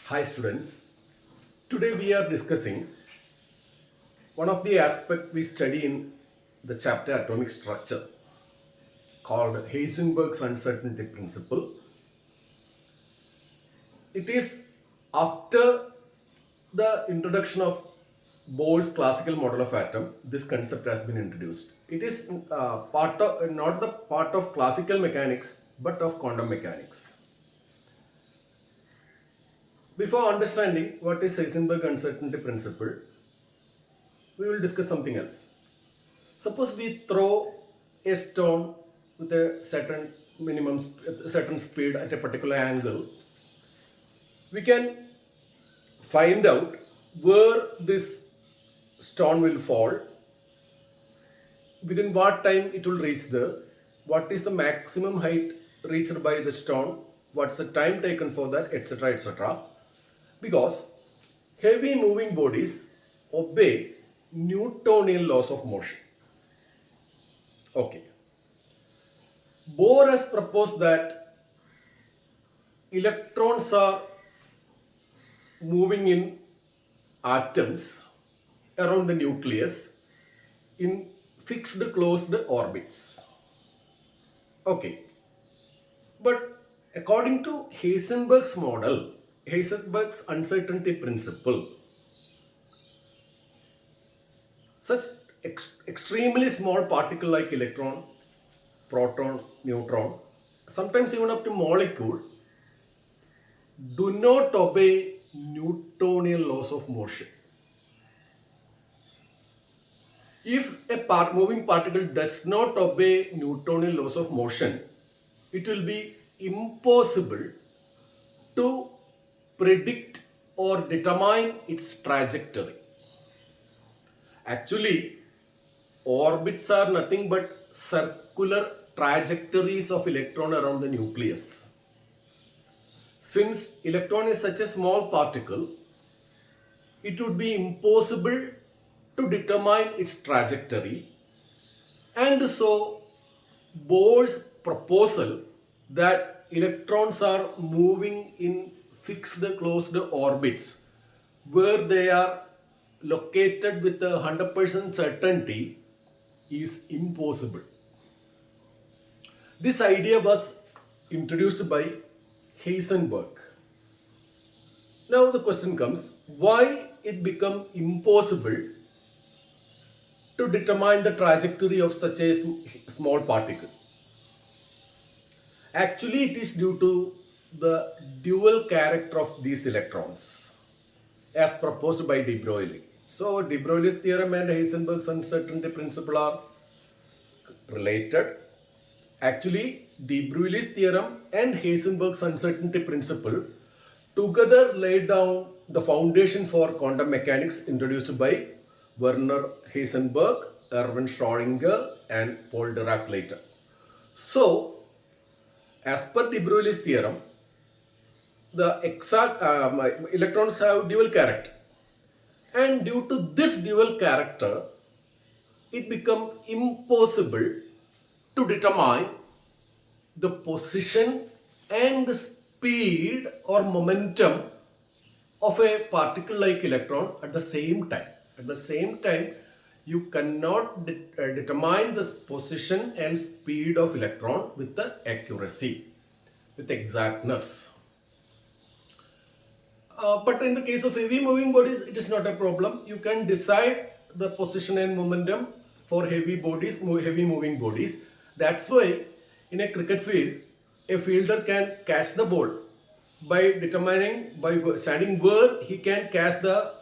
Hi students, today we are discussing one of the aspects we study in the chapter atomic structure called Heisenberg's uncertainty principle. It is after the introduction of Bohr's classical model of atom, this concept has been introduced. It is part of not the part of classical mechanics but of quantum mechanics. Before understanding what is Heisenberg uncertainty principle, we will discuss something else. Suppose we throw a stone with a certain speed at a particular angle, we can find out where this stone will fall, within what time it will reach there, what is the maximum height reached by the stone, what's the time taken for that, etc. etc. Because heavy moving bodies obey Newtonian laws of motion. Okay. Bohr has proposed that electrons are moving in atoms around the nucleus in fixed closed orbits. Okay. But according to Heisenberg's model, Heisenberg's uncertainty principle, such extremely small particle like electron, proton, neutron, sometimes even up to molecule, do not obey Newtonian laws of motion. If a moving particle does not obey Newtonian laws of motion, it will be impossible to predict or determine its trajectory. Actually, orbits are nothing but circular trajectories of electron around the nucleus. Since electron is such a small particle, it would be impossible to determine its trajectory. And so, Bohr's proposal that electrons are moving in fixed closed orbits where they are located with a 100% certainty is impossible. This idea was introduced by Heisenberg. Now the question comes, why it become impossible to determine the trajectory of such a small particle? Actually, it is due to the dual character of these electrons as proposed by de Broglie. So de Broglie's theorem and Heisenberg's uncertainty principle are related. Actually, de Broglie's theorem and Heisenberg's uncertainty principle together laid down the foundation for quantum mechanics introduced by Werner Heisenberg, Erwin Schrödinger, and Paul Dirac later. So, as per de Broglie's theorem, the exact electrons have dual character, and due to this dual character, it becomes impossible to determine the position and the speed or momentum of a particle like electron at the same time. At the same time, you cannot determine the position and speed of electron with the accuracy, with exactness. But in the case of heavy moving bodies, it is not a problem. You can decide the position and momentum for heavy bodies, heavy moving bodies. That's why in a cricket field, a fielder can catch the ball by determining, by standing where he can catch the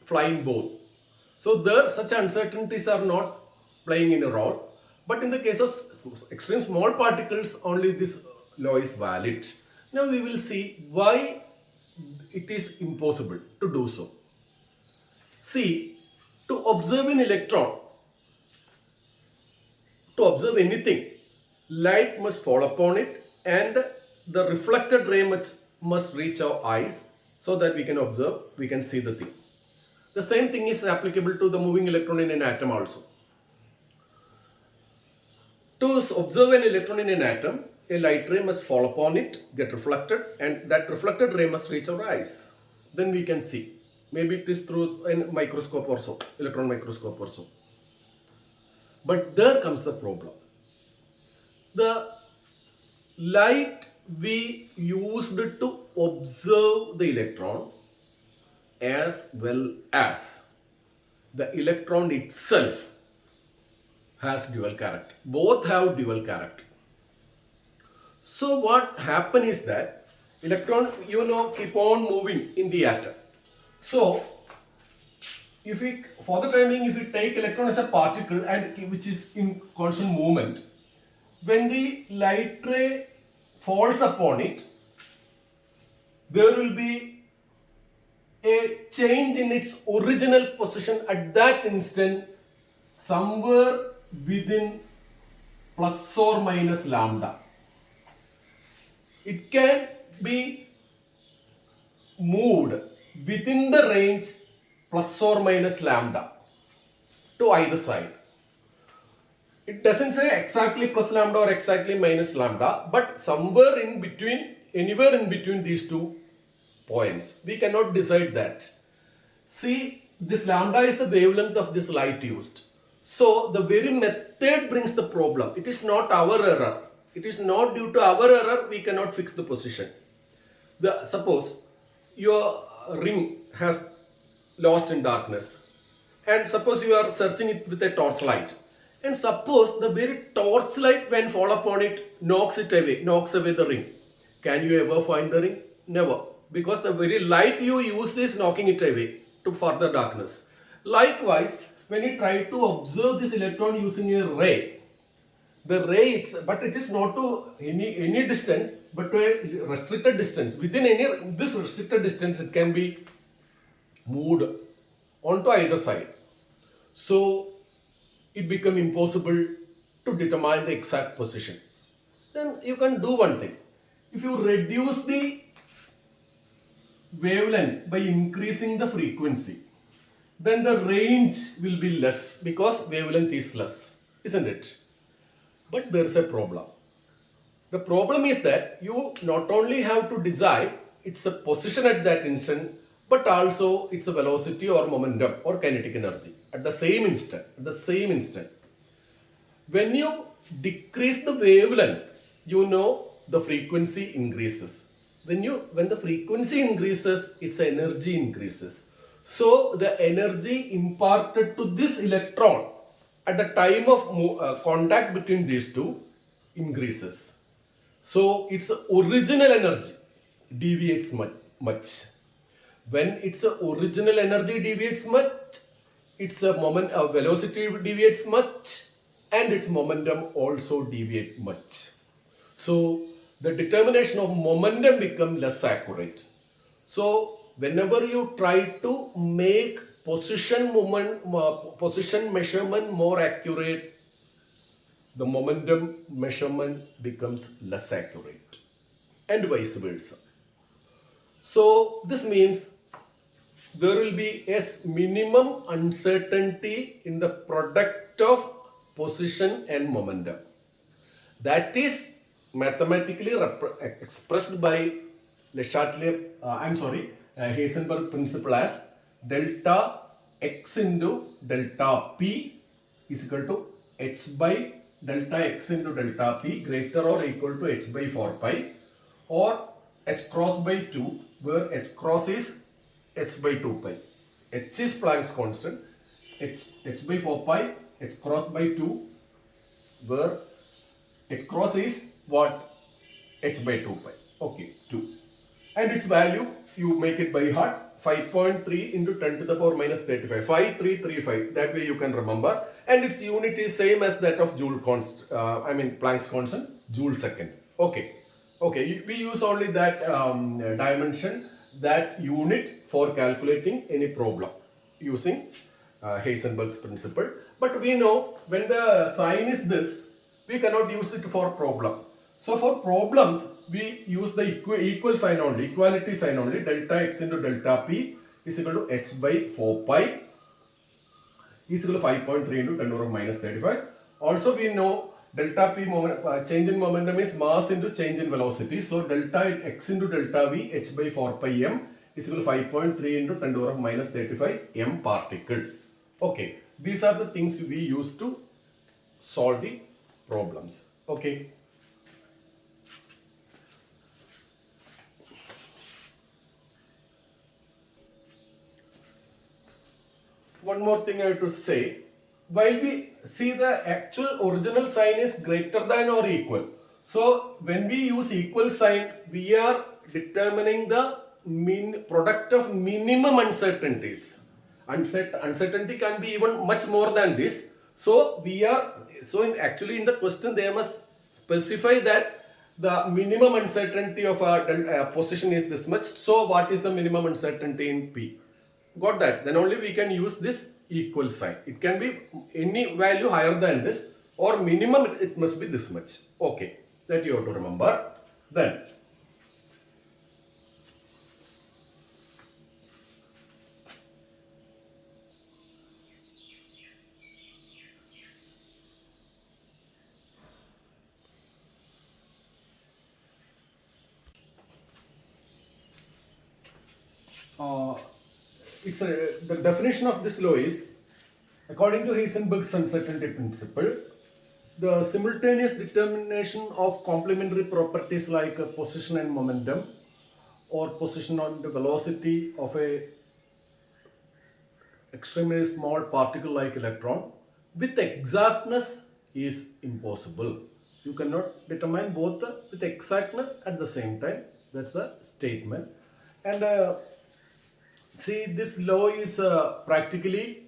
flying ball. So there, such uncertainties are not playing in a role. But in the case of extreme small particles, only this law is valid. Now we will see why it is impossible to do so. See, to observe an electron, to observe anything, light must fall upon it and the reflected ray must reach our eyes so that we can observe, we can see the thing. The same thing is applicable to the moving electron in an atom also. To observe an electron in an atom, a light ray must fall upon it, get reflected, and that reflected ray must reach our eyes. then we can see. Maybe it is through a microscope or so, electron microscope or so. But there comes the problem. The light we used to observe the electron as well as the electron itself has dual character. Both have dual character. So what happen is that electron, keep on moving in the atom. So if we, for the time being, if we take electron as a particle and which is in constant movement, when the light ray falls upon it, there will be a change in its original position at that instant, somewhere within plus or minus lambda. It can be moved within the range plus or minus lambda to either side. It doesn't say exactly plus lambda or exactly minus lambda, but somewhere in between, anywhere in between these two points. We cannot decide that. See, this lambda is the wavelength of this light used. So the very method brings the problem. It is not our error. It is not due to our error we cannot fix the position. Suppose your ring has lost in darkness, and suppose you are searching it with a torchlight, and suppose the very torchlight when fall upon it knocks away the ring. Can you ever find the ring? Never, because the very light you use is knocking it away to further darkness. Likewise, when you try to observe this electron using a ray, the ray, but it is not to any distance, but to a restricted distance. Within this restricted distance, it can be moved onto either side. So it become impossible to determine the exact position. Then you can do one thing. If you reduce the wavelength by increasing the frequency, then the range will be less because wavelength is less, isn't it? But there's a problem. The problem is that you not only have to decide its a position at that instant, but also its a velocity or momentum or kinetic energy at the same instant. When you decrease the wavelength, the frequency increases. When the frequency increases, its energy increases. So the energy imparted to this electron at the time of contact between these two increases. So its original energy deviates much. When its original energy deviates much, its velocity deviates much, and its momentum also deviates much. So the determination of momentum becomes less accurate. So whenever you try to make position measurement more accurate, the momentum measurement becomes less accurate, and vice versa. So this means there will be a minimum uncertainty in the product of position and momentum. That is mathematically expressed by Heisenberg principle as delta x into delta p is equal to h by delta x into delta p greater or equal to h by 4 pi, or h cross by 2, where h cross is h by 2 pi. H is Planck's constant, h by 4 pi, h cross by 2, where h cross is what? H by 2 pi. Okay, 2. And its value, you make it by heart, 5.3 into 10 to the power minus 35. 5335. That way you can remember. And its unit is same as that of Planck's constant, joule second. Okay. We use only that dimension, that unit for calculating any problem using Heisenberg's principle. But we know when the sign is this, we cannot use it for problem. So for problems, we use the equal sign only, equality sign only. Delta x into delta p is equal to h by 4 pi is equal to 5.3 into 10 to the power minus 35. Also we know delta p change in momentum is mass into change in velocity. So delta x into delta v, h by 4 pi m is equal to 5.3 into 10 to the power of minus 35 m particle. Okay, these are the things we use to solve the problems. Okay. One more thing I have to say. While we see the actual original sign is greater than or equal. So when we use equal sign, we are determining the product of minimum uncertainties. Uncertainty can be even much more than this. So actually in the question they must specify that the minimum uncertainty of a position is this much. So what is the minimum uncertainty in P? Got that? Then only we can use this equal sign. It can be any value higher than this, or minimum it must be this much. Okay, that you have to remember. Then the definition of this law is, according to Heisenberg's uncertainty principle, the simultaneous determination of complementary properties like position and momentum, or position and velocity of a extremely small particle like electron with exactness is impossible. You cannot determine both with exactness at the same time. That's a statement. And see, this law is practically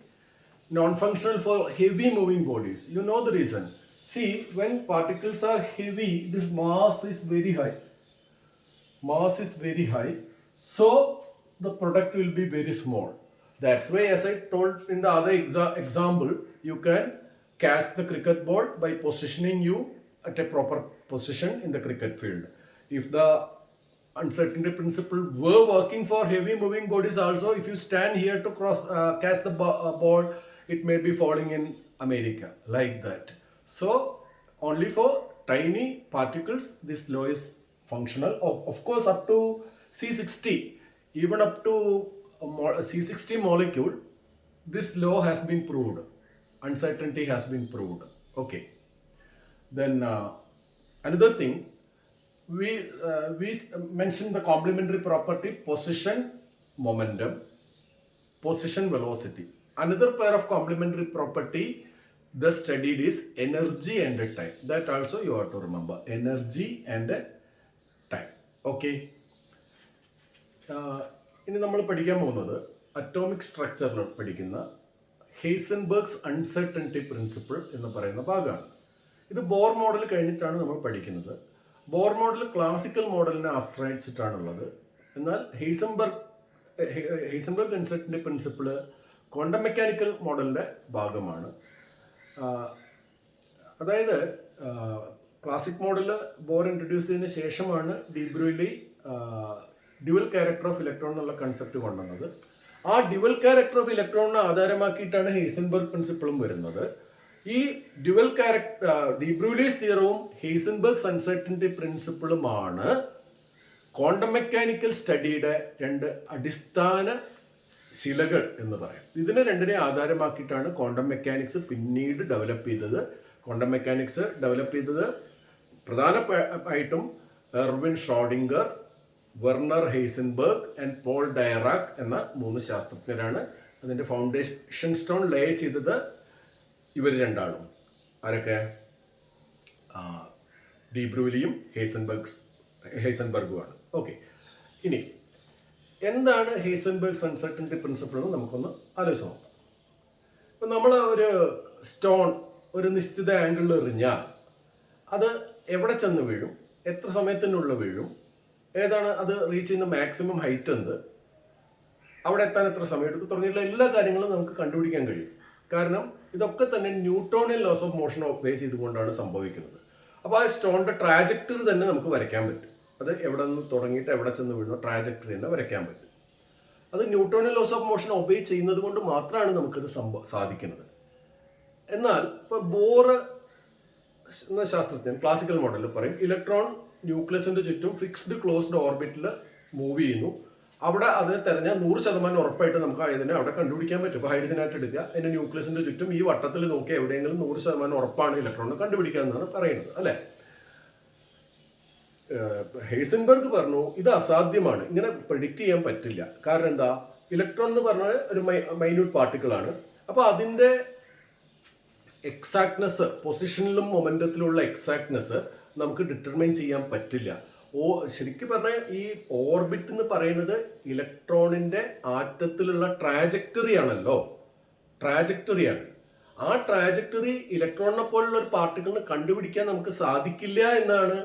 non-functional for heavy moving bodies. You know the reason. See, when particles are heavy, this mass is very high. Mass is very high. So the product will be very small. That's why, as I told in the other example, you can catch the cricket ball by positioning you at a proper position in the cricket field. If the uncertainty principle were working for heavy moving bodies also, if you stand here to catch the ball, it may be falling in America, like that. So only for tiny particles this law is functional. Of course, up to C60, even up to a C60 molecule, this law has been proved. Uncertainty has been proved. Okay. Then another thing, we mentioned the complementary property position, momentum, position, velocity. Another pair of complementary property thus studied is energy and time. That also you have to remember. Energy and time. Okay. ഇനി നമ്മൾ പഠിക്കാൻ പോകുന്നത് atomic സ്ട്രക്ചറിൽ പഠിക്കുന്ന ഹെയ്സൻബർഗ്സ് uncertainty principle എന്ന് പറയുന്ന ഭാഗമാണ്. ഇത് ബോർ മോഡൽ കഴിഞ്ഞിട്ടാണ് നമ്മൾ പഠിക്കുന്നത്. ബോർ മോഡൽ ക്ലാസിക്കൽ മോഡലിനെ ആശ്രയിച്ചിട്ടാണുള്ളത്. എന്നാൽ Heisenberg uncertainty principle quantum mechanical മോഡലിൻ്റെ ഭാഗമാണ്. അതായത് ക്ലാസിക് മോഡൽ ബോർ ഇൻട്രൊഡ്യൂസ് ചെയ്തതിന് ശേഷമാണ് de Broglie dual character of electron എന്നുള്ള കൺസെപ്റ്റ് കൊണ്ടുവന്നത്. ആ ഡ്യുവൽ ക്യാരക്ടർ ഓഫ് ഇലക്ട്രോണിനെ ആധാരമാക്കിയിട്ടാണ് ഹെയ്സൻബർഗ് പ്രിൻസിപ്പിളും വരുന്നത്. ഈ ഡ്യുവൽ ക്യാരക്ടർ ഡി ബ്രോഗ്ലിസ് തിയറവും ഹെയ്സൻബർഗ്സ് അൺസർട്ടനിറ്റി പ്രിൻസിപ്പിളുമാണ് ക്വാണ്ടം മെക്കാനിക്കൽ സ്റ്റഡിയുടെ രണ്ട് അടിസ്ഥാന ശിലകൾ എന്ന് പറയാം. ഇതിനെ രണ്ടിനെ ആധാരമാക്കിയിട്ടാണ് ക്വാണ്ടം മെക്കാനിക്സ് പിന്നീട് ഡെവലപ്പ് ചെയ്തത്. ക്വാണ്ടം മെക്കാനിക്സ് ഡെവലപ്പ് ചെയ്തത് പ്രധാനമായിട്ടും Erwin Schrodinger, Werner Heisenberg and Paul Dirac എന്ന 3 ശാസ്ത്രജ്ഞരാണ്. അതിൻ്റെ ഫൗണ്ടേഷൻ സ്റ്റോൺ ലേ ചെയ്തത് ഇവർ രണ്ടാളും. ആരൊക്കെ? ഡി ബ്രോഗ്ലിയും ഹെയ്സൻബർഗുമാണ്. ഓക്കെ, ഇനി എന്താണ് ഹെയ്സൻബർഗ്സ് അൺസർട്ടനിറ്റി പ്രിൻസിപ്പിൾ എന്ന് നമുക്കൊന്ന് ആലോചിച്ച് നോക്കാം. ഇപ്പം നമ്മൾ ഒരു സ്റ്റോൺ ഒരു നിശ്ചിത ആംഗിളിൽ എറിഞ്ഞാൽ അത് എവിടെ ചെന്ന് വീഴും, എത്ര സമയത്തിനുള്ളിൽ വീഴും, ഏതാണ് അത് റീച്ച് ചെയ്യുന്ന മാക്സിമം ഹൈറ്റ് എന്ത്, അവിടെ എത്താൻ എത്ര സമയം എടുക്കും തുടങ്ങിയിട്ടുള്ള എല്ലാ കാര്യങ്ങളും നമുക്ക് കണ്ടുപിടിക്കാൻ കഴിയും. കാരണം ഇതൊക്കെ തന്നെ Newtonian laws of motion obey ചെയ്തുകൊണ്ടാണ് സംഭവിക്കുന്നത്. അപ്പോൾ ആ സ്റ്റോണിൻ്റെ ട്രാജക്ടറി തന്നെ നമുക്ക് വരയ്ക്കാൻ പറ്റും. അത് എവിടെ നിന്ന് തുടങ്ങിയിട്ട് എവിടെ ചെന്ന് വീഴുന്ന ട്രാജക്ടറി തന്നെ വരയ്ക്കാൻ പറ്റും. അത് Newtonian laws of motion obey ചെയ്യുന്നത് കൊണ്ട് മാത്രമാണ് നമുക്കത് സാധിക്കുന്നത്. എന്നാൽ ഇപ്പോൾ ബോർ എന്ന ശാസ്ത്രജ്ഞൻ ക്ലാസിക്കൽ മോഡലിൽ പറയും ഇലക്ട്രോൺ ന്യൂക്ലിയസിൻ്റെ ചുറ്റും ഫിക്സ്ഡ് ക്ലോസ്ഡ് ഓർബിറ്റിൽ മൂവ് ചെയ്യുന്നു. അവിടെ അതിനെ തെരഞ്ഞാൽ 100% ഉറപ്പായിട്ട് നമുക്ക് ഹൈഡ്രജനെ അവിടെ കണ്ടുപിടിക്കാൻ പറ്റും. ഇപ്പോൾ ഹൈഡ്രജനായിട്ട് എടുക്കുക, അതിന്റെ ന്യൂക്ലിയസിന്റെ ചുറ്റും ഈ വട്ടത്തിൽ നോക്കി എവിടെയെങ്കിലും 100% ഉറപ്പാണ് ഇലക്ട്രോണിനെ കണ്ടുപിടിക്കുക എന്നാണ് പറയുന്നത്, അല്ലേ? ഹെയ്സൻബർഗ് പറഞ്ഞു ഇത് അസാധ്യമാണ്, ഇങ്ങനെ പ്രെഡിക്റ്റ് ചെയ്യാൻ പറ്റില്ല. കാരണം എന്താ, ഇലക്ട്രോൺ എന്ന് പറഞ്ഞാൽ ഒരു മൈന്യൂട്ട് പാർട്ടിക്കിൾ ആണ്. അപ്പോൾ അതിൻ്റെ എക്സാക്ട്നെസ്, പൊസിഷനിലും മൊമെന്റത്തിലുള്ള എക്സാക്ട്നെസ് നമുക്ക് ഡിറ്റർമൈൻ ചെയ്യാൻ പറ്റില്ല. ശരിക്കും പറഞ്ഞാൽ ഈ ഓർബിറ്റ് എന്ന് പറയുന്നത് ഇലക്ട്രോണിന്റെ ആറ്റത്തിലുള്ള ട്രാജക്ടറി ആണല്ലോ, ട്രാജക്ടറിയാണ്. ആ ട്രാജക്ടറി ഇലക്ട്രോണിനെ പോലുള്ള ഒരു പാർട്ടിക്കിളിന് കണ്ടുപിടിക്കാൻ നമുക്ക് സാധിക്കില്ല എന്നാണ്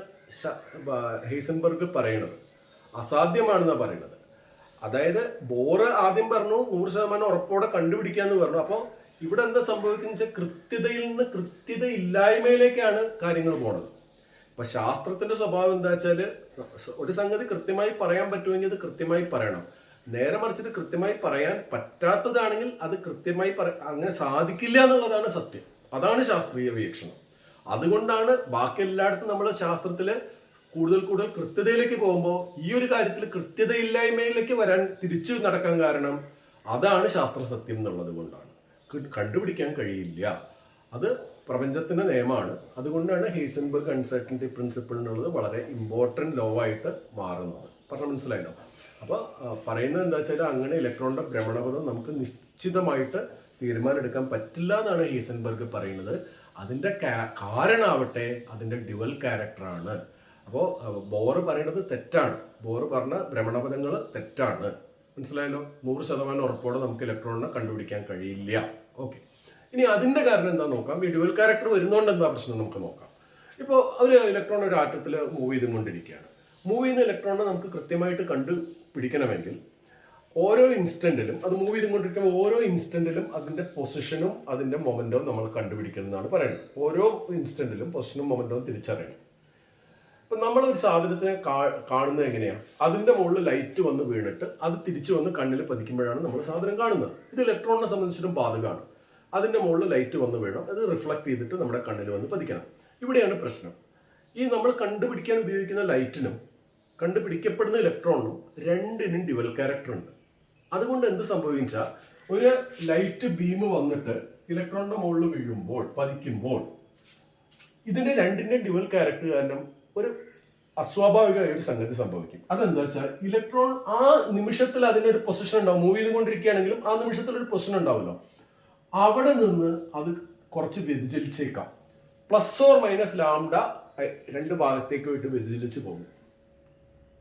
ഹെയ്സൻബർഗ് പറയുന്നത്. അസാധ്യമാണെന്നാണ് പറയുന്നത്. അതായത് ബോറ് ആദ്യം പറഞ്ഞു 100% ഉറപ്പോടെ കണ്ടുപിടിക്കാന്ന് പറഞ്ഞു. അപ്പോൾ ഇവിടെ എന്താ സംഭവിക്കുന്നത് വെച്ചാൽ കൃത്യതയിൽ നിന്ന് കൃത്യത ഇല്ലായ്മയിലേക്കാണ് കാര്യങ്ങൾ പോണത്. ഇപ്പൊ ശാസ്ത്രത്തിന്റെ സ്വഭാവം എന്താ വെച്ചാൽ ഒരു സംഗതി കൃത്യമായി പറയാൻ പറ്റുമെങ്കിൽ അത് കൃത്യമായി പറയണം. നേരെ മറിച്ചിട്ട് കൃത്യമായി പറയാൻ പറ്റാത്തതാണെങ്കിൽ അത് കൃത്യമായി അങ്ങനെ സാധിക്കില്ല എന്നുള്ളതാണ് സത്യം. അതാണ് ശാസ്ത്രീയ വീക്ഷണം. അതുകൊണ്ടാണ് ബാക്കി എല്ലായിടത്തും നമ്മൾ ശാസ്ത്രത്തില് കൂടുതൽ കൂടുതൽ കൃത്യതയിലേക്ക് പോകുമ്പോൾ ഈ ഒരു കാര്യത്തിൽ കൃത്യതയില്ലായ്മയിലേക്ക് വരാൻ തിരിച്ചു നടക്കാൻ കാരണം അതാണ് ശാസ്ത്ര സത്യം എന്നുള്ളത് കൊണ്ടാണ്. കണ്ടുപിടിക്കാൻ കഴിയില്ല, അത് പ്രപഞ്ചത്തിന്റെ നിയമമാണ്. അതുകൊണ്ടാണ് ഹെയ്സൻബർഗ് അൺസർട്ടനിറ്റി പ്രിൻസിപ്പിൾ എന്നുള്ളത് വളരെ ഇമ്പോർട്ടൻറ്റ് ലോ ആയിട്ട് മാറുന്നത്. പറഞ്ഞാൽ മനസ്സിലായല്ലോ? അപ്പോൾ പറയുന്നത് എന്താ വെച്ചാൽ അങ്ങനെ ഇലക്ട്രോണിന്റെ ഭ്രമണപഥം നമുക്ക് നിശ്ചിതമായിട്ട് തീരുമാനം എടുക്കാൻ പറ്റില്ല എന്നാണ് ഹെയ്സൻബർഗ് പറയുന്നത്. അതിന്റെ കാരണമാവട്ടെ അതിന്റെ ഡ്യുവൽ ക്യാരക്ടറാണ്. അപ്പോൾ ബോർ പറയുന്നത് തെറ്റാണ്, ബോർ പറഞ്ഞ ഭ്രമണപഥങ്ങൾ തെറ്റാണ്. മനസ്സിലായല്ലോ? 100% ഉറപ്പോടെ നമുക്ക് ഇലക്ട്രോണിനെ കണ്ടുപിടിക്കാൻ കഴിയില്ല. ഓക്കെ, ഇനി അതിന്റെ കാരണം എന്താ നോക്കാം. ഈ ഡ്യുവൽ ക്യാരക്ടർ വരുന്നതുകൊണ്ട് എന്താ പ്രശ്നം നമുക്ക് നോക്കാം. ഇപ്പോൾ ഒരു ഇലക്ട്രോൺ ഒരു ആറ്റത്തിൽ മൂവ് ചെയ്തുകൊണ്ടിരിക്കുകയാണ്. മൂവ് ചെയ്യുന്ന ഇലക്ട്രോണിനെ നമുക്ക് കൃത്യമായിട്ട് കണ്ടുപിടിക്കണമെങ്കിൽ ഓരോ ഇൻസ്റ്റന്റിലും, അത് മൂവ് ചെയ്തുകൊണ്ടിരിക്കുമ്പോൾ ഓരോ ഇൻസ്റ്റന്റിലും അതിന്റെ പൊസിഷനും അതിന്റെ മൊമെന്റവും നമ്മൾ കണ്ടുപിടിക്കണം എന്നാണ് പറയുന്നത്. ഓരോ ഇൻസ്റ്റന്റിലും പൊസിഷനും മൊമെന്റവും തിരിച്ചറിയണം. ഇപ്പം നമ്മളൊരു സാധനത്തിനെ കാണുന്നത് എങ്ങനെയാണ്? അതിൻ്റെ മുകളിൽ ലൈറ്റ് വന്ന് വീണിട്ട് അത് തിരിച്ചു വന്ന് കണ്ണിൽ പതിക്കുമ്പോഴാണ് നമ്മൾ സാധനം കാണുന്നത്. ഇത് ഇലക്ട്രോണിനെ സംബന്ധിച്ചിട്ടും ബാധകമാണ്. അതിൻ്റെ മുകളിൽ ലൈറ്റ് വന്ന് വീണം അത് റിഫ്ലക്ട് ചെയ്തിട്ട് നമ്മുടെ കണ്ണിൽ വന്ന് പതിക്കണം. ഇവിടെയാണ് പ്രശ്നം. ഈ നമ്മൾ കണ്ടുപിടിക്കാൻ ഉപയോഗിക്കുന്ന ലൈറ്റിനും കണ്ടുപിടിക്കപ്പെടുന്ന ഇലക്ട്രോണിനും രണ്ടിനും ഡ്യുവൽ ക്യാരക്ടർ ഉണ്ട്. അതുകൊണ്ട് എന്ത് സംഭവിച്ചാൽ ഒരു ലൈറ്റ് ബീം വന്നിട്ട് ഇലക്ട്രോണിന്റെ മുകളിൽ വീഴുമ്പോൾ, പതിക്കുമ്പോൾ ഇതിന്റെ രണ്ടിന്റെ ഡ്യുവൽ ക്യാരക്ടർ കാരണം ഒരു അസ്വാഭാവികമായ ഒരു സംഗതി സംഭവിക്കും. അതെന്താ വെച്ചാൽ ഇലക്ട്രോൺ ആ നിമിഷത്തിൽ അതിനൊരു പൊസിഷൻ ഉണ്ടാവും. മൂവ് ചെയ്തുകൊണ്ടിരിക്കുകയാണെങ്കിലും ആ നിമിഷത്തിൽ ഒരു പൊസിഷൻ ഉണ്ടാവുമല്ലോ, അവിടെ നിന്ന് അത് കുറച്ച് വ്യതിചലിച്ചേക്കാം. +or- λ രണ്ട് ഭാഗത്തേക്ക് പോയിട്ട് വ്യതിചലിച്ച് പോകും.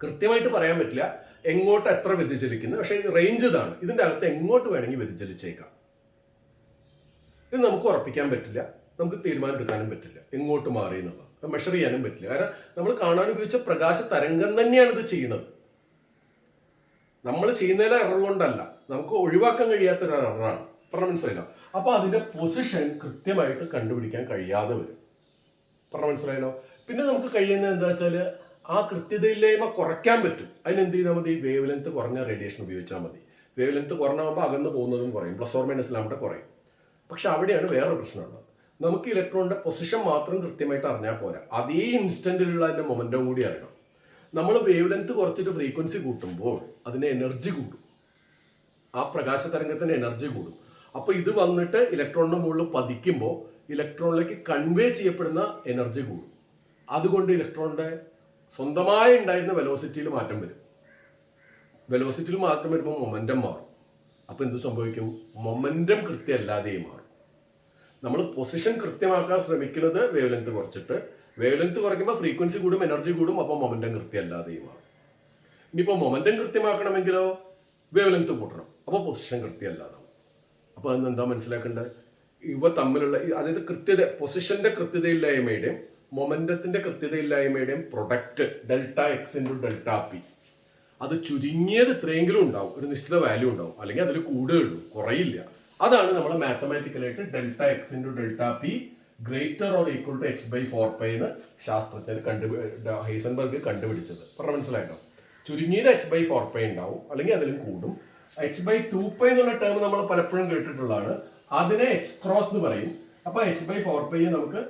കൃത്യമായിട്ട് പറയാൻ പറ്റില്ല എങ്ങോട്ട് എത്ര വ്യതിചലിക്കുന്നു, പക്ഷേ റേഞ്ച് ഇതാണ്. ഇതിന്റെ അകത്ത് എങ്ങോട്ട് വേണമെങ്കിൽ വ്യതിചലിച്ചേക്കാം. ഇത് നമുക്ക് ഉറപ്പിക്കാൻ പറ്റില്ല, നമുക്ക് തീരുമാനം എടുക്കാനും പറ്റില്ല എങ്ങോട്ട് മാറി എന്നുള്ളത്. മെഷർ ചെയ്യാനും പറ്റില്ല. കാരണം നമ്മൾ കാണാൻ ഉപയോഗിച്ച പ്രകാശ തരംഗം തന്നെയാണ് ഇത് ചെയ്യുന്നത്. നമ്മൾ ചെയ്യുന്നതിലെ എറർ കൊണ്ടല്ല, നമുക്ക് ഒഴിവാക്കാൻ കഴിയാത്തൊരു എററാണ്. പറഞ്ഞ മനസ്സിലായല്ലോ? അപ്പൊ അതിന്റെ പൊസിഷൻ കൃത്യമായിട്ട് കണ്ടുപിടിക്കാൻ കഴിയാതെ വരും. പറഞ്ഞ മനസ്സിലായല്ലോ? പിന്നെ നമുക്ക് കഴിയുന്നത് എന്താ വെച്ചാൽ ആ കൃത്യതയില്ലായ്മ കുറയ്ക്കാൻ പറ്റും. അതിനെന്ത് ചെയ്താൽ മതി? വേവ് ലെങ്ത് കുറഞ്ഞ റേഡിയേഷൻ ഉപയോഗിച്ചാൽ മതി. വേവ് ലെങ്ത് കുറഞ്ഞാകുമ്പോൾ അകന്ന് പോകുന്നതും കുറയും, +or- കുറയും. പക്ഷെ അവിടെയാണ് വേറെ പ്രശ്നമുള്ളത്. നമുക്ക് ഇലക്ട്രോണിന്റെ പൊസിഷൻ മാത്രം കൃത്യമായിട്ട് അറിഞ്ഞാൽ പോരാ, അതേ ഇൻസ്റ്റന്റിലുള്ള അതിന്റെ മൊമെന്റം കൂടി അറിയണം. നമ്മൾ വേവ് ലെങ്ത് കുറച്ചിട്ട് ഫ്രീക്വൻസി കൂട്ടുമ്പോൾ അതിന് എനർജി കൂടും, ആ പ്രകാശ തരംഗത്തിന് എനർജി കൂടും. അപ്പൊ ഇത് വന്നിട്ട് ഇലക്ട്രോണിന്റെ മുകളിൽ പതിക്കുമ്പോൾ ഇലക്ട്രോണിലേക്ക് കൺവേ ചെയ്യപ്പെടുന്ന എനർജി കൂടും. അതുകൊണ്ട് ഇലക്ട്രോണിന്റെ സ്വന്തമായി ഉണ്ടായിരുന്ന വെലോസിറ്റിയിൽ മാറ്റം വരും. വെലോസിറ്റിയിൽ മാറ്റം വരുമ്പോൾ മൊമെന്റം മാറും. അപ്പൊ എന്ത് സംഭവിക്കും? മൊമെന്റം കൃത്യമല്ലാതെയും മാറും. നമ്മൾ പൊസിഷൻ കൃത്യമാക്കാൻ ശ്രമിക്കുന്നത് വേവ് ലെങ്ത് കുറച്ചിട്ട്, വേവ് ലെങ്ത് കുറയ്ക്കുമ്പോൾ ഫ്രീക്വൻസി കൂടും, എനർജി കൂടും, അപ്പോൾ മൊമെന്റം കൃത്യമല്ലാതെയും മാറും. ഇനിയിപ്പോൾ മൊമെന്റം കൃത്യമാക്കണമെങ്കിലോ വേവ് ലെങ്ത് കൂട്ടണം, അപ്പോൾ പൊസിഷൻ കൃത്യമല്ലാതാവും. അപ്പോൾ അതെന്താ മനസ്സിലാക്കേണ്ടത്? ഇവ തമ്മിലുള്ള അതായത് കൃത്യത, പൊസിഷന്റെ കൃത്യതയില്ലായ്മയുടെയും മൊമെന്റത്തിന്റെ കൃത്യതയില്ലായ്മയുടെയും പ്രൊഡക്റ്റ് Δx × Δp അത് ചുരുങ്ങിയത് ഇത്രയെങ്കിലും ഉണ്ടാവും, ഒരു നിശ്ചിത വാല്യൂ ഉണ്ടാവും, അല്ലെങ്കിൽ അതിൽ കൂടുകയുള്ളൂ, കുറയില്ല. അതാണ് നമ്മൾ മാത്തമാറ്റിക്കലായിട്ട് Δx × Δp > h/4π എന്ന് ശാസ്ത്രത്തിൽ ഹെയ്സൻബർഗ് കണ്ടുപിടിച്ചത്. പറഞ്ഞ മനസ്സിലായിട്ടോ? ചുരുങ്ങിയത് h/4π ഉണ്ടാവും, അല്ലെങ്കിൽ അതിലും കൂടും. h/2π എന്നുള്ള ടേം നമ്മൾ പലപ്പോഴും കേട്ടിട്ടുള്ളതാണ്. അതിനെ x× എന്ന് പറയും. അപ്പൊ h/4π നമുക്ക്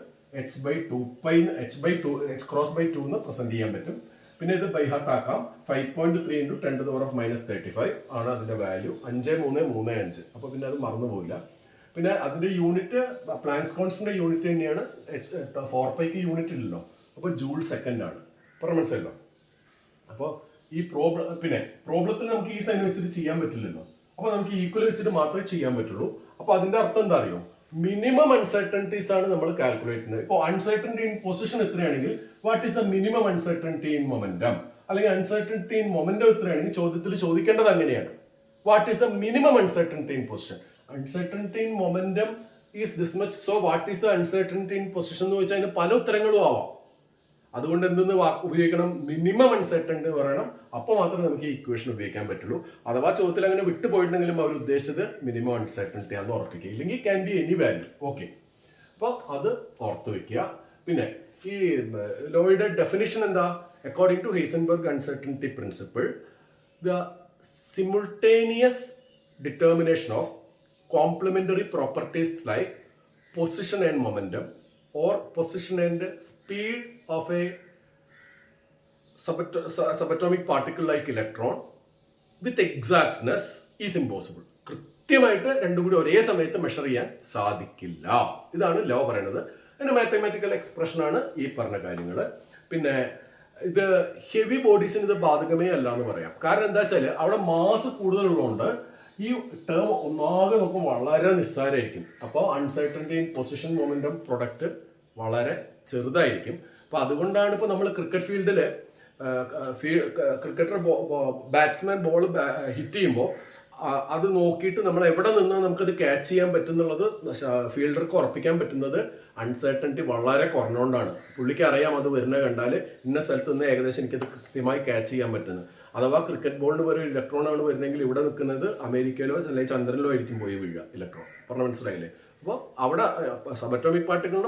h/2 എന്ന് പ്രസന്റ് ചെയ്യാൻ പറ്റും. പിന്നെ ഇത് ബൈ ഹാർട്ട് ആക്കാം. 5.3 × 10⁻⁻35 ആണ് അതിന്റെ വാല്യൂ. 5335. അപ്പോൾ പിന്നെ അത് മറന്നു പോയില്ല. പിന്നെ അതിന്റെ യൂണിറ്റ് പ്ലാങ്ക്സ് കോൺസ്റ്റന്റ് യൂണിറ്റ് തന്നെയാണ്. 4πക്ക് യൂണിറ്റ് ഇല്ലല്ലോ, അപ്പോൾ ജൂൾ സെക്കൻഡ് ആണ്. പറഞ്ഞ മനസ്സിലല്ലോ. അപ്പോൾ ഈ പ്രോബ്ലത്തിൽ നമുക്ക് ഈ സൈൻ വെച്ചിട്ട് ചെയ്യാൻ പറ്റില്ലല്ലോ. അപ്പോൾ നമുക്ക് ഈക്വൽ വെച്ചിട്ട് മാത്രമേ ചെയ്യാൻ പറ്റുള്ളൂ. അപ്പോൾ അതിന്റെ അർത്ഥം എന്താ അറിയോ? മിനിമം അൺസർട്ടനിറ്റീസ് ആണ് നമ്മൾ കാൽക്കുലേറ്റ് ചെയ്യുന്നത്. ഇപ്പോൾ അൺസർട്ടനിറ്റി ഇൻ പൊസിഷൻ എത്രയാണെങ്കിൽ what is the minimum uncertainty in momentum, അല്ലെങ്കിൽ അൺസർട്ടനിറ്റി ഇൻ മൊമെന്റം എത്രയാണെങ്കിൽ ചോദ്യത്തിൽ ചോദിക്കേണ്ടത് അങ്ങനെയാണ്. What is the minimum uncertainty in position? Uncertainty in momentum is this much, so what is the uncertainty in position എന്ന് വെച്ചാൽ അതിന് പല ഉത്തരങ്ങളും ആവാം. അതുകൊണ്ട് എന്തെന്ന് ഉപയോഗിക്കണം? മിനിമം അൺസർട്ടനിറ്റി പറയണം. അപ്പോൾ മാത്രമേ നമുക്ക് ഈ ഇക്വേഷൻ ഉപയോഗിക്കാൻ പറ്റുള്ളൂ. അഥവാ ചോദ്യത്തിൽ അങ്ങനെ വിട്ടുപോയിട്ടുണ്ടെങ്കിലും അവർ ഉദ്ദേശിച്ചത് മിനിമം അൺസർട്ടനിറ്റി ആണെന്ന് ഉറപ്പിക്കുക, ഇല്ലെങ്കിൽ can be any value. Okay, അപ്പോൾ അത് ഓർത്ത് വെക്കുക. പിന്നെ ഈ ലോയുടെ ഡെഫിനിഷൻ എന്താ? According to Heisenberg uncertainty principle, the simultaneous determination of complementary properties like position and momentum or position and speed of a subatomic particle like electron with exactness is impossible. കൃത്യമായിട്ട് രണ്ടും കൂടി ഒരേ സമയത്ത് മെഷർ ചെയ്യാൻ സാധിക്കില്ല. ഇതാണ് law പറയുന്നത്. അതിന്റെ മാത്തമാറ്റിക്കൽ എക്സ്പ്രഷൻ ആണ് ഈ പറഞ്ഞ കാര്യങ്ങൾ. പിന്നെ ഇത് ഹെവി ബോഡീസിന് ഇത് ബാധകമേ അല്ല എന്ന് പറയാം. കാരണം എന്താ വെച്ചാൽ അവിടെ മാസ് കൂടുതലുള്ളതുകൊണ്ട് ഈ ടേം ഒന്നാകെ നോക്കുമ്പോൾ വളരെ നിസ്സാരമായിരിക്കും. അപ്പോൾ uncertainty in position momentum product വളരെ ചെറുതായിരിക്കും. അപ്പോൾ അതുകൊണ്ടാണ് ഇപ്പോൾ നമ്മൾ ക്രിക്കറ്റ് ഫീൽഡിൽ ക്രിക്കറ്റർ ബാറ്റ്സ്മാൻ ബോൾ ഹിറ്റ് ചെയ്യുമ്പോൾ അത് നോക്കിയിട്ട് നമ്മൾ എവിടെ നിന്നാണ് നമുക്കത് ക്യാച്ച് ചെയ്യാൻ പറ്റുന്നുള്ളത് ഫീൽഡർക്ക് ഉറപ്പിക്കാൻ പറ്റുന്നത് അൺസർട്ടനിറ്റി വളരെ കുറഞ്ഞുകൊണ്ടാണ്. പുള്ളിക്ക് അറിയാം അത് വരുന്നത് കണ്ടാൽ ഇന്ന സ്ഥലത്ത് നിന്ന് ഏകദേശം എനിക്കത് കൃത്യമായി ക്യാച്ച് ചെയ്യാൻ പറ്റുന്നത്. അഥവാ ക്രിക്കറ്റ് ബോളിന് ഒരു ഇലക്ട്രോൺ ആണ് വരുന്നതെങ്കിൽ ഇവിടെ നിൽക്കുന്നത് അമേരിക്കയിലോ അല്ലെങ്കിൽ ചന്ദ്രനിലോ ആയിരിക്കും പോയി വീഴുക ഇലക്ട്രോൺ. പറഞ്ഞാൽ മനസ്സിലായില്ലേ? അപ്പോൾ അവിടെ സബറ്റോമിക് പാർട്ടിക്കിൾ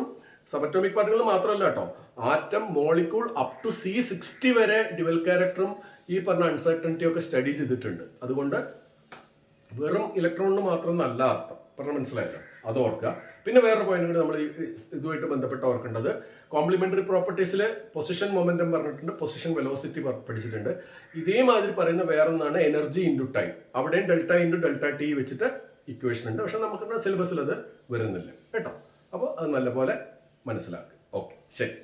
മാത്രമല്ല കേട്ടോ, atom, molecule up to C60 വരെ ഡ്യുവൽ ക്യാരക്ടറും ഈ പറഞ്ഞ അൺസർട്ടനിറ്റിയും ഒക്കെ സ്റ്റഡി ചെയ്തിട്ടുണ്ട്. അതുകൊണ്ട് വെറും ഇലക്ട്രോണിന് മാത്രം നല്ല അർത്ഥം. പറഞ്ഞാൽ മനസ്സിലായല്ലോ, അത് ഓർക്കുക. പിന്നെ വേറൊരു പോയിന്റ് കൂടി നമ്മൾ ഇതുമായിട്ട് ബന്ധപ്പെട്ട് ഓർക്കേണ്ടത്, കോംപ്ലിമെന്ററി പ്രോപ്പർട്ടീസിൽ പൊസിഷൻ മൊമെന്റം പറഞ്ഞിട്ടുണ്ട്, പൊസിഷൻ വെലോസിറ്റി പഠിച്ചിട്ടുണ്ട്. ഇതേമാതിരി പറയുന്ന വേറൊന്നാണ് എനർജി ഇൻറ്റു ടൈം. അവിടെയും ഡെൽറ്റ ഇൻറ്റു ഡെൽറ്റ ടി വെച്ചിട്ട് ഇക്വേഷൻ ഉണ്ട്. പക്ഷെ നമുക്ക് സിലബസിൽ അത് വരുന്നില്ല കേട്ടോ. അപ്പോൾ അത് നല്ലപോലെ മനസ്സിലാക്കുക. ഓക്കെ, ശരി.